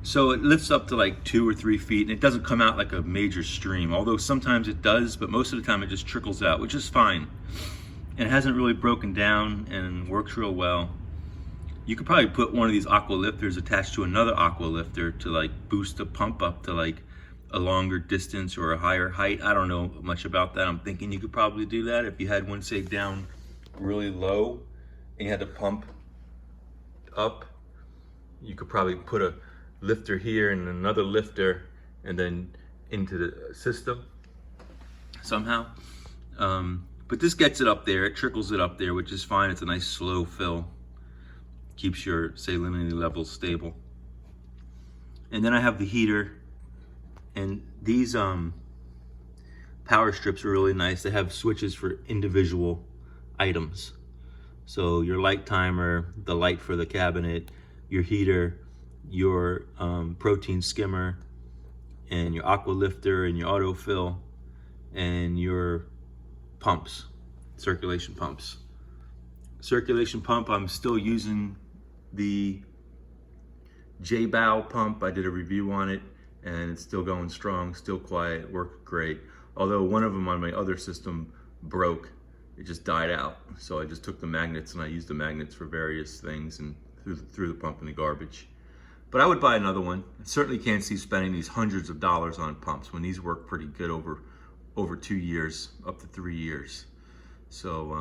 So it lifts up to like 2 or 3 feet, and it doesn't come out like a major stream, although sometimes it does, but most of the time it just trickles out, which is fine. And it hasn't really broken down and works real well. You could probably put one of these aqua lifters attached to another aqua lifter to like boost the pump up to like a longer distance or a higher height. I don't know much about that. I'm thinking you could probably do that if you had one, say, down really low and you had to pump up. You could probably put a lifter here and another lifter and then into the system somehow. But this gets it up there, it trickles it up there, which is fine. It's a nice slow fill. Keeps your salinity levels stable. And then I have the heater, and these power strips are really nice. They have switches for individual items. So your light timer, the light for the cabinet, your heater, your protein skimmer, and your aqua lifter, and your autofill, and your pumps, circulation pumps. Circulation pump, I'm still using the J-Bow pump. I did a review on it and it's still going strong, still quiet, worked great. Although one of them on my other system broke, it just died out. So I just took the magnets and I used the magnets for various things and threw the pump in the garbage. But I would buy another one. I certainly can't see spending these hundreds of dollars on pumps when these work pretty good over 2 years, up to 3 years. So,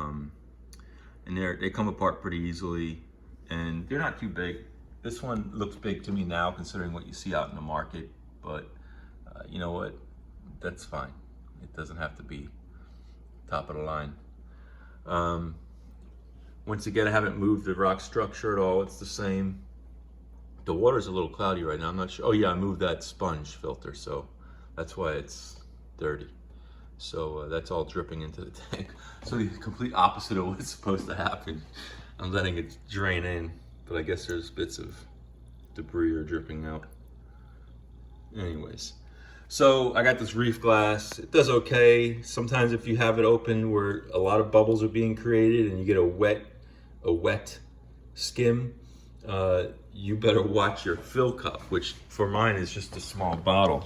and they come apart pretty easily, and they're not too big. This one looks big to me now, considering what you see out in the market, but you know what? That's fine. It doesn't have to be top of the line. Once again, I haven't moved the rock structure at all. It's the same. The water's a little cloudy right now. I'm not sure. Oh yeah, I moved that sponge filter, so that's why it's dirty. So that's all dripping into the tank. So the complete opposite of what's supposed to happen. I'm letting it drain in, but I guess there's bits of debris are dripping out. Anyways, so I got this reef glass. It does okay. Sometimes if you have it open where a lot of bubbles are being created and you get a wet skim, you better watch your fill cup, which for mine is just a small bottle.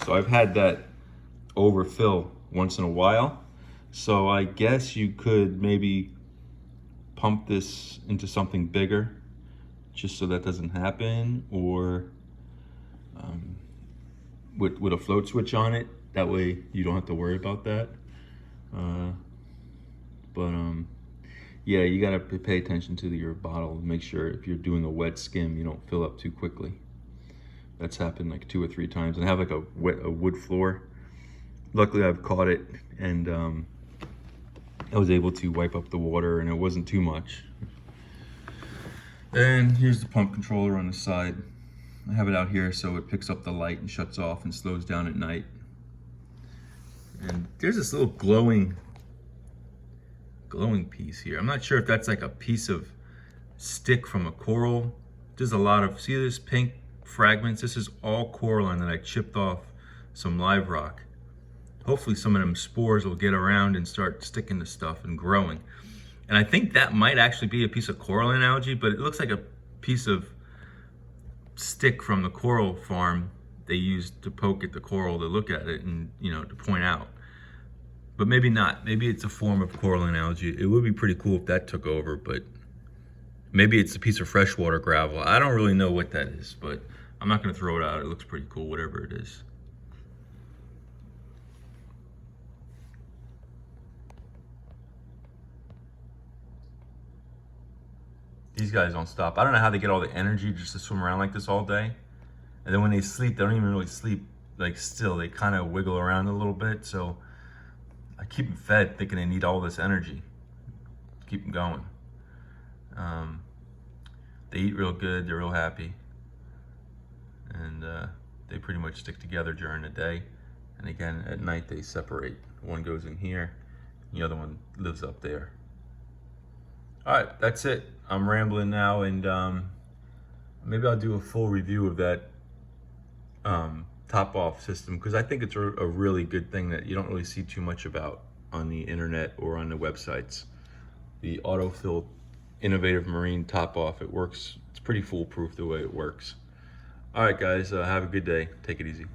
So I've had that overfill once in a while. So I guess you could maybe pump this into something bigger just so that doesn't happen, or with a float switch on it. That way you don't have to worry about that. Yeah, you gotta pay attention to your bottle. Make sure if you're doing a wet skim, you don't fill up too quickly. That's happened like 2 or 3 times. And I have like a wood floor. Luckily I've caught it, and I was able to wipe up the water and it wasn't too much. And here's the pump controller on the side. I have it out here so it picks up the light and shuts off and slows down at night. And there's this little glowing piece here. I'm not sure if that's like a piece of stick from a coral. There's a lot of, see this pink fragments? This is all coralline that I chipped off some live rock. Hopefully some of them spores will get around and start sticking to stuff and growing. And I think that might actually be a piece of coralline algae, but it looks like a piece of stick from the coral farm they used to poke at the coral to look at it and, you know, to point out. But maybe not. Maybe it's a form of coralline algae. It would be pretty cool if that took over, but maybe it's a piece of freshwater gravel. I don't really know what that is, but I'm not gonna throw it out. It looks pretty cool, whatever it is. These guys don't stop. I don't know how they get all the energy just to swim around like this all day. And then when they sleep, they don't even really sleep like still. They kind of wiggle around a little bit. So I keep them fed thinking they need all this energy. Keep them going. They eat real good. They're real happy. And they pretty much stick together during the day. And again, at night they separate. One goes in here, the other one lives up there. All right, that's it. I'm rambling now, and maybe I'll do a full review of that top-off system, because I think it's a really good thing that you don't really see too much about on the internet or on the websites. The autofill Innovative Marine top-off, it works. It's pretty foolproof the way it works. All right, guys, have a good day. Take it easy.